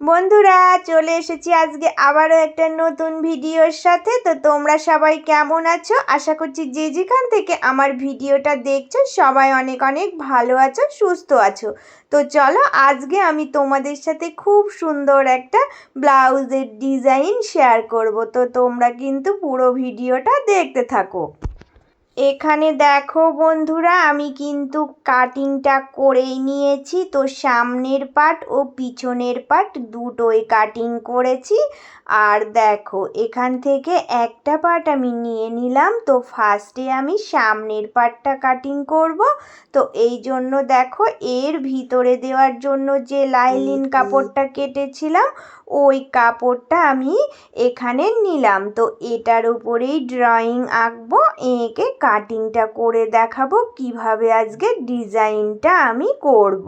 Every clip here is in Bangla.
বন্ধুরা, চলে এসেছি আজকে আবারও একটা নতুন ভিডিওর সাথে। তো তোমরা সবাই কেমন আছো? আশা করছি যে যেখান থেকে আমার ভিডিওটা দেখছো সবাই অনেক অনেক ভালো আছো, সুস্থ আছো। তো চলো, আজকে আমি তোমাদের সাথে খুব সুন্দর একটা ব্লাউজের ডিজাইন শেয়ার করব। তো তোমরা কিন্তু পুরো ভিডিওটা দেখতে থাকো। এখানে দেখো বন্ধুরা, আমি কিন্তু কাটিংটা করেই নিয়েছি। তো সামনের পার্ট ও পিছনের পার্ট দুটোই কাটিং করেছি। আর দেখো, এখান থেকে একটা পার্ট আমি নিয়ে নিলাম। তো ফার্স্টে আমি সামনের পার্টটা কাটিং করব। তো এই জন্য দেখো, এর ভিতরে দেওয়ার জন্য যে লাইলিন কাপড়টা কেটেছিলাম ওই কাপড়টা আমি এখানে নিলাম। তো এটার উপরেই ড্রয়িং আঁকবো, এঁকে কাটিংটা করে দেখাবো কিভাবে আজকে ডিজাইনটা আমি করব।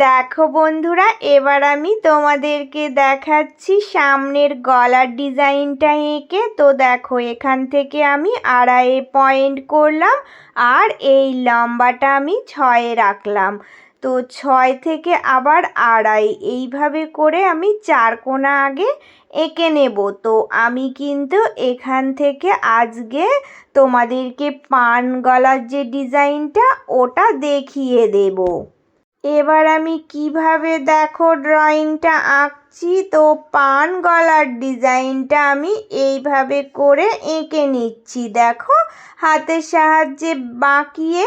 দেখো বন্ধুরা, এবার আমি তোমাদেরকে দেখাচ্ছি সামনের গলার ডিজাইনটা এঁকে। তো দেখো, এখান থেকে আমি 2.5 পয়েন্ট করলাম আর এই লম্বাটা আমি 6 রাখলাম। তো 6 থেকে আবার 2.5, এইভাবে করে আমি 4 কোণা আগে এঁকে নেব। তো আমি কিন্তু এখান থেকে আজকে তোমাদেরকে পান গলার যে ডিজাইনটা ওটা দেখিয়ে দেব। এবার আমি কিভাবে দেখো ড্রয়িংটা আঁকছি। তো পান গলার ডিজাইনটা আমি এইভাবে করে এঁকে নিচ্ছি। দেখো, হাতের সাহায্যে বাঁকিয়ে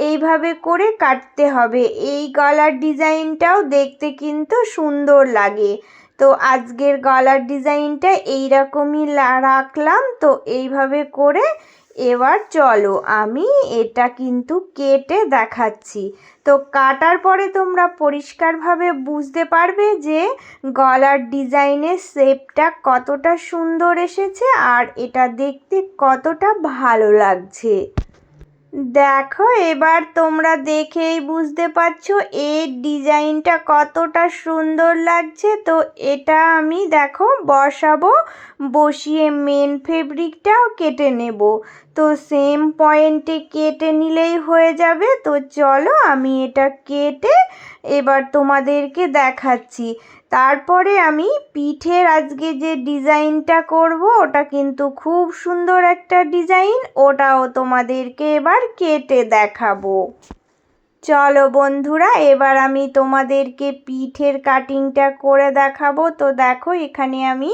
এইভাবে করে কাটতে হবে। এই গলার ডিজাইনটাও দেখতে কিন্তু সুন্দর লাগে। তো আজকের গলার ডিজাইনটা এইরকমই রাখলাম। তো এইভাবে করে এবার চলো, আমি এটা কিন্তু কেটে দেখাচ্ছি। তো কাটার পরে তোমরা পরিষ্কারভাবে বুঝতে পারবে যে গলার ডিজাইনের শেপটা কতটা সুন্দর এসেছে আর এটা দেখতে কতটা ভালো লাগছে। দেখো, এবার তোমরা দেখেই বুঝতে পারছো এই ডিজাইনটা কতটা সুন্দর লাগছে। তো এটা আমি দেখো বসাবো, বসিয়ে মেন ফেব্রিকটাও কেটে নেব। তো সেম পয়েন্টে কেটে নিলেই হয়ে যাবে। তো চলো, আমি এটা কেটে এবার তোমাদেরকে দেখাচ্ছি। তারপরে আমি পিঠের আজকে যে ডিজাইনটা করব ওটা কিন্তু খুব সুন্দর একটা ডিজাইন, ওটাও তোমাদেরকে এবার কেটে দেখাবো। চলো বন্ধুরা, এবার আমি তোমাদেরকে পিঠের কাটিংটা করে দেখাবো। তো দেখো, এখানে আমি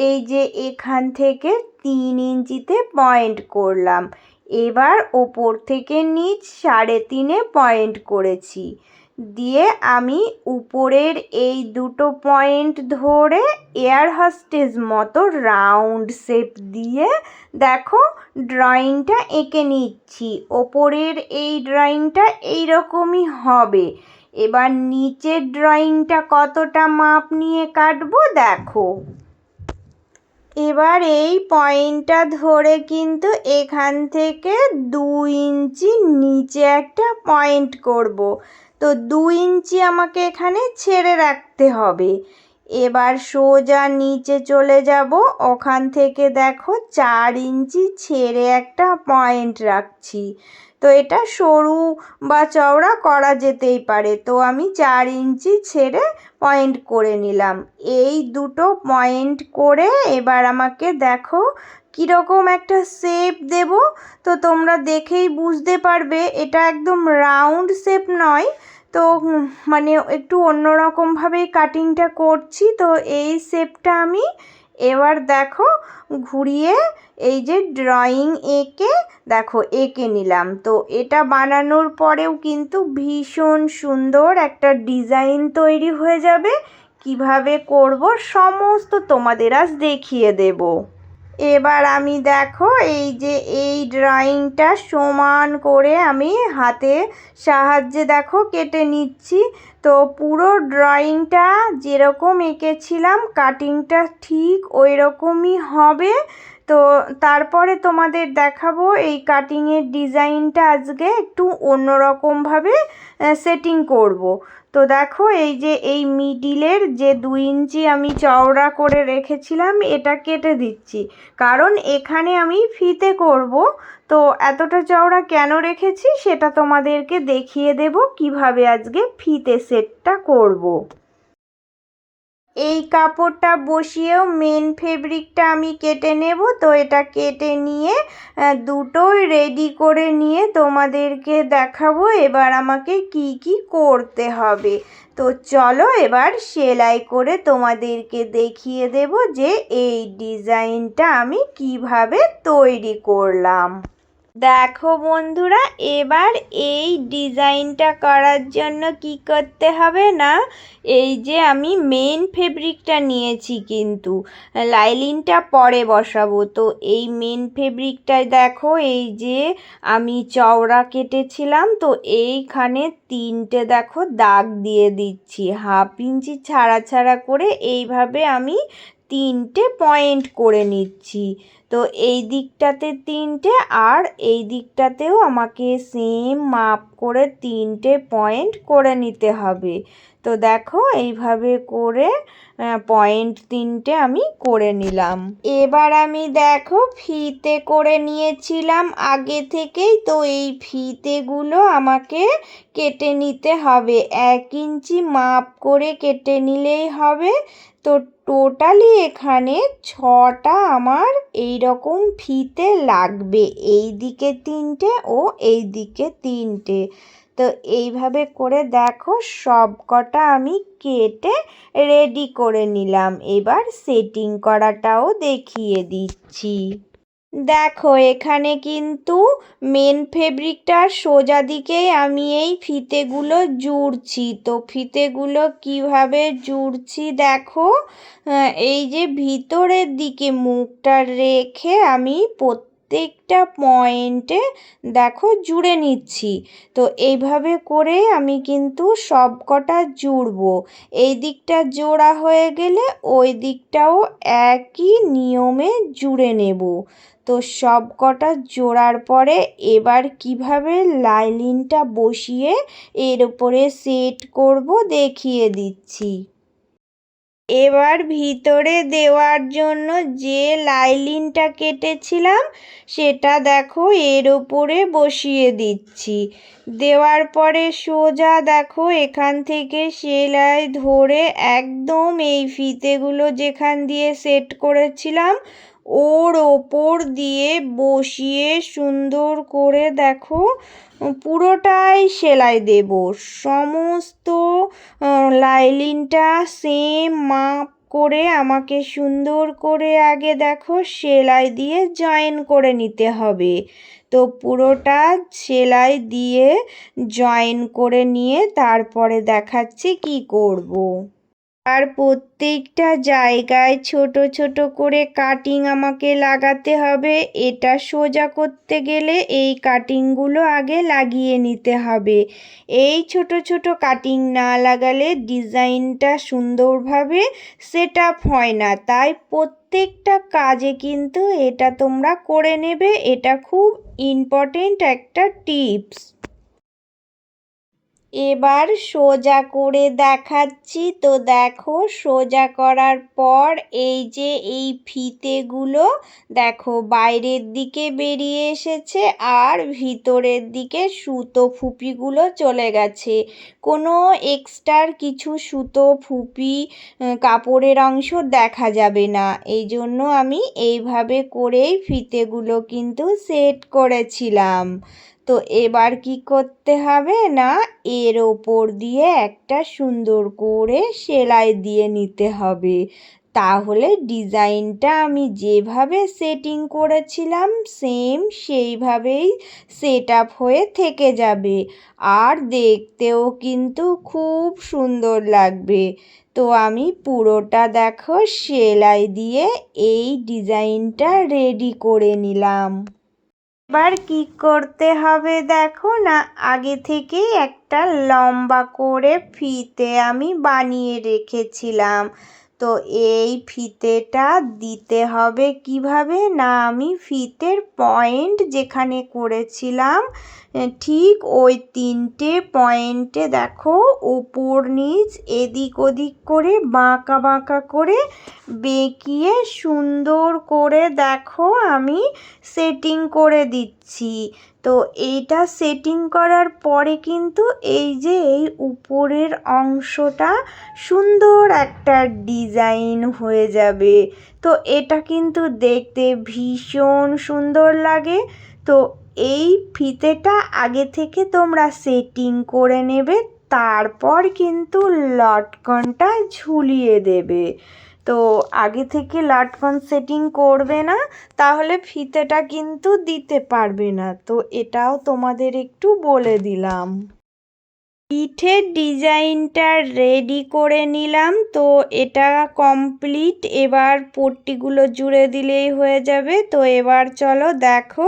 এই যে এখান থেকে 3 ইঞ্চিতে পয়েন্ট করলাম। এবার ওপর থেকে নিচ 3.5 পয়েন্ট করেছি। দিয়ে আমি উপরের এই দুটো পয়েন্ট ধরে এয়ার হস্টেস মতো রাউন্ড শেপ দিয়ে দেখো ড্রয়িংটা এঁকে নিচ্ছি। ওপরের এই ড্রয়িংটা এইরকমই হবে। এবার নিচের ড্রয়িংটা কতটা মাপ নিয়ে কাটবো দেখো। এবার এই পয়েন্টটা ধরে কিন্তু এখান থেকে 2 ইঞ্চি নিচে একটা পয়েন্ট করব। তো 2 ইঞ্চি আমাকে এখানে ছেড়ে রাখতে হবে। এবার সোজা নিচে চলে যাব, ওখান থেকে দেখো 4 ইঞ্চি ছেড়ে একটা পয়েন্ট রাখছি। তো এটা সরু বা চওড়া করা যেতেই পারে। তো আমি 4 ইঞ্চি ছেড়ে পয়েন্ট করে নিলাম। এই দুটো পয়েন্ট করে এবার আমাকে দেখো কীরকম একটা শেপ দেব। তো তোমরা দেখেই বুঝতে পারবে এটা একদম রাউন্ড শেপ নয়। তো মানে একটু অন্যরকমভাবেই কাটিংটা করছি। তো এই শেপটা আমি এবার দেখো ঘুরিয়ে এই যে ড্রয়িং এঁকে দেখো এঁকে নিলাম। তো এটা বানানোর পরেও কিন্তু ভীষণ সুন্দর একটা ডিজাইন তৈরি হয়ে যাবে। কিভাবে করব সমস্ত তোমাদের আজ দেখিয়ে দেব। এবার আমি দেখো এই যে এই ড্রয়িংটা সমান করে আমি হাতে সাহায্যে দেখো কেটে নিচ্ছি। তো পুরো ড্রয়িংটা যেরকম এঁকেছিলাম কাটিংটা ঠিক ওই রকমই হবে। তো তারপরে তোমাদের দেখাবো এই কাটিংয়ের ডিজাইনটা আজকে একটু অন্যরকমভাবে সেটিং করব। তো দেখো, এই যে এই মিডিলের যে 2 ইঞ্চি আমি চওড়া করে রেখেছিলাম এটা কেটে দিচ্ছি, কারণ এখানে আমি ফিতে করব। তো এতটা চওড়া কেন রেখেছি সেটা তোমাদেরকে দেখিয়ে দেব কিভাবে আজকে ফিতে সেটটা করব। এই কাপড়টা বসিয়েও মেন ফেব্রিকটা আমি কেটে নেব। তো এটা কেটে নিয়ে দুটোই রেডি করে নিয়ে তোমাদেরকে দেখাবো এবার আমাকে কি কি করতে হবে। তো চলো এবার সেলাই করে তোমাদেরকে দেখিয়ে দেব যে এই ডিজাইনটা আমি কিভাবে তৈরি করলাম। দেখো বন্ধুরা, এবার এই ডিজাইনটা করার জন্য কি করতে হবে না, এই যে আমি মেন ফেব্রিকটা নিয়েছি, কিন্তু লাইলিনটা পরে বসাবো। তো এই মেন ফেব্রিকটায় দেখো এই যে আমি চওড়া কেটেছিলাম, তো এইখানে তিনটে দেখো দাগ দিয়ে দিচ্ছি, 1/2 ইঞ্চি ছাড়া ছাড়া করে এইভাবে আমি তিনটে পয়েন্ট করে নিচ্ছি। তো এই দিকটাতে তিনটে আর এই দিকটাতেও আমাকে সেম মাপ করে তিনটে পয়েন্ট করে নিতে হবে। তো দেখো এইভাবে করে পয়েন্ট তিনটে আমি করে নিলাম। এবার আমি দেখো ফিতে করে নিয়েছিলাম আগে থেকেই, তো এই ফিতেগুলো আমাকে কেটে নিতে হবে, 1 ইঞ্চি মাপ করে কেটে নিলেই হবে। তো টোটালি এখানে 6টা আমার এই রকম ফিতে লাগবে, এই দিকে 3টে ও এই দিকে 3টে। তো এইভাবে করে দেখো সব কটা আমি কেটে রেডি করে নিলাম। এবার সেটিং করাটাও দেখিয়ে দিচ্ছি। দেখো এখানে কিন্তু মেন ফেব্রিকটার সোজা দিকেই আমি এই ফিতেগুলো জুড়ছি। তো ফিতেগুলো কিভাবে জুড়ছি দেখো, এই যে ভিতরের দিকে মুখটা রেখে আমি প্রত্যেকটা পয়েন্টে দেখো জুড়ে নিচ্ছি। তো এইভাবে করে আমি কিন্তু সব কটা জুড়বো। এই দিকটা জোড়া হয়ে গেলে ওই দিকটাও একই নিয়মে জুড়ে নেব। তো সব কটা জোড়ার পরে এবার কিভাবে লাইলিনটা বসিয়ে এর উপরে সেট করব দেখিয়ে দিচ্ছি। এবার ভিতরে দেওয়ার জন্য যে লাইলিনটা কেটেছিলাম সেটা দেখো এর উপরে বসিয়ে দিচ্ছি। দেওয়ার পরে সোজা দেখো এখান থেকে সেলাই ধরে একদম এই ফিতেগুলো যেখান দিয়ে সেট করেছিলাম ওর ওপর দিয়ে বসিয়ে সুন্দর করে দেখো পুরোটাই সেলাই দেব। সমস্ত লাইলিনটা সেম মাপ করে আমাকে সুন্দর করে আগে দেখো সেলাই দিয়ে জয়েন করে নিতে হবে। তো পুরোটা সেলাই দিয়ে জয়েন করে নিয়ে তারপরে দেখাচ্ছি কি করব। আর প্রত্যেকটা জায়গায় ছোট ছোট করে কাটিং আমাকে লাগাতে হবে। এটা সোজা করতে গেলে এই কাটিংগুলো আগে লাগিয়ে নিতে হবে। এই ছোট ছোট কাটিং না লাগালে ডিজাইনটা সুন্দরভাবে সেট আপ হয় না। তাই প্রত্যেকটা কাজে কিন্তু এটা তোমরা করে নেবে, এটা খুব ইম্পর্টেন্ট একটা টিপস। এবার সোজা করে দেখাচ্ছি। তো দেখো সোজা করার পর এই যে এই ফিতেগুলো দেখো বাইরের দিকে বেরিয়ে এসেছে আর ভিতরের দিকে সুতো ফুপিগুলো চলে গেছে। কোনো এক্সট্রার কিছু সুতো ফুপি কাপড়ের অংশ দেখা যাবে না, এই জন্য আমি এইভাবে করেই ফিতেগুলো কিন্তু সেট করেছিলাম। তো এবার কি করতে হবে না, এর ওপর দিয়ে একটা সুন্দর করে সেলাই দিয়ে নিতে হবে। তাহলে ডিজাইনটা আমি যেভাবে সেটিং করেছিলাম সেম সেইভাবেই সেট আপ হয়ে থেকে যাবে আর দেখতেও কিন্তু খুব সুন্দর লাগবে। তো আমি পুরোটা দেখো সেলাই দিয়ে এই ডিজাইনটা রেডি করে নিলাম। এবার কি করতে হবে দেখো না, আগে থেকেই একটা লম্বা করে ফিতে আমি বানিয়ে রেখেছিলাম। তো এই ফিতেটা দিতে হবে কিভাবে না, আমি ফিতের পয়েন্ট যেখানে করেছিলাম ঠিক ওই 3টে পয়েন্টে দেখো ওপর নিচ এদিক ওদিক করে বাঁকা বাঁকা করে বেঁকিয়ে সুন্দর করে দেখো আমি সেটিং করে দিচ্ছি। তো এইটা সেটিং করার পরে কিন্তু এই যে এই উপরের অংশটা সুন্দর একটা ডিজাইন হয়ে যাবে। তো এটা কিন্তু দেখতে ভীষণ সুন্দর লাগে। তো এই ফিতেটা আগে থেকে তোমরা সেটিং করে নেবে, তারপর কিন্তু লটকনটা ঝুলিয়ে দেবে। তো আগে থেকে লটকন সেটিং করবে না, তাহলে ফিতেটা কিন্তু দিতে পারবে না। তো এটাও তোমাদের একটু বলে দিলাম। পিঠের ডিজাইনটা রেডি করে নিলাম। তো এটা কমপ্লিট। এবার পট্টিগুলো জুড়ে দিলেই হয়ে যাবে। তো এবার চলো দেখো,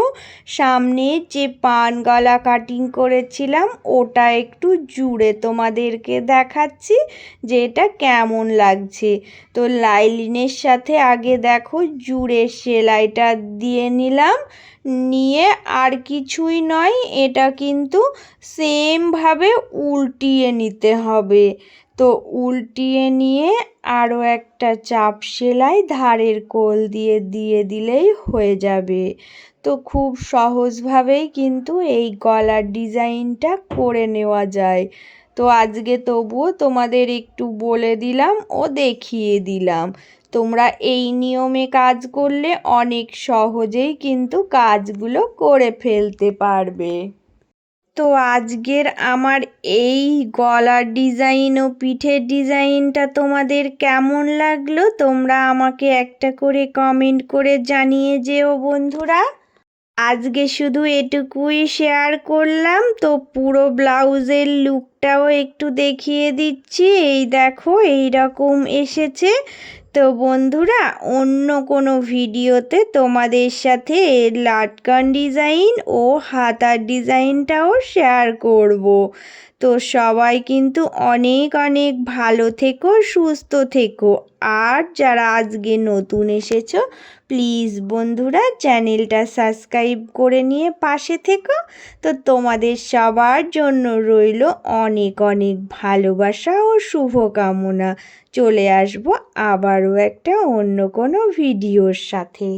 সামনে যে পান গলা কাটিং করেছিলাম ওটা একটু জুড়ে তোমাদেরকে দেখাচ্ছি যে এটা কেমন লাগছে। তো লাইলিনের সাথে আগে দেখো জুড়ে সেলাইটা দিয়ে নিলাম, নিয়ে আর কিছুই নয়, এটা কিন্তু সেমভাবে উল্টিয়ে নিতে হবে। তো উল্টিয়ে নিয়ে আরও একটা চাপ সেলাই ধারের কোল দিয়ে দিয়ে দিলেই হয়ে যাবে। তো খুব সহজভাবেই কিন্তু এই গলার ডিজাইনটা করে নেওয়া যায়। তো আজকে তবুও তোমাদের একটু বলে দিলাম ও দেখিয়ে দিলাম। তোমরা এই নিয়মে কাজ করলে অনেক সহজেই কিন্তু কাজগুলো করে ফেলতে পারবে। তো আজকের আমার এই গলার ডিজাইন ও পিঠের ডিজাইনটা তোমাদের কেমন লাগলো তোমরা আমাকে একটা করে কমেন্ট করে জানিয়ে যেও বন্ধুরা। আজকে শুধু এটুকুই শেয়ার করলাম। তো পুরো ব্লাউজের লুকটাও একটু দেখিয়ে দিচ্ছি। এই দেখো এই রকম এসেছে। তো বন্ধুরা, অন্য কোনো ভিডিওতে তোমাদের সাথে লটকন ডিজাইন ও হাতার ডিজাইনটাও শেয়ার করব। তো সবাই কিন্তু অনেক অনেক ভালো থেকো, সুস্থ থেকো। আর যারা আজকে নতুন এসেছো, প্লিজ বন্ধুরা চ্যানেলটা সাবস্ক্রাইব করে নিয়ে পাশে থেকো। তো তোমাদের সবার জন্য রইল অনেক অনেক ভালোবাসা ও শুভকামনা। চলে আসবো আবারও একটা অন্য কোনো ভিডিওর সাথে।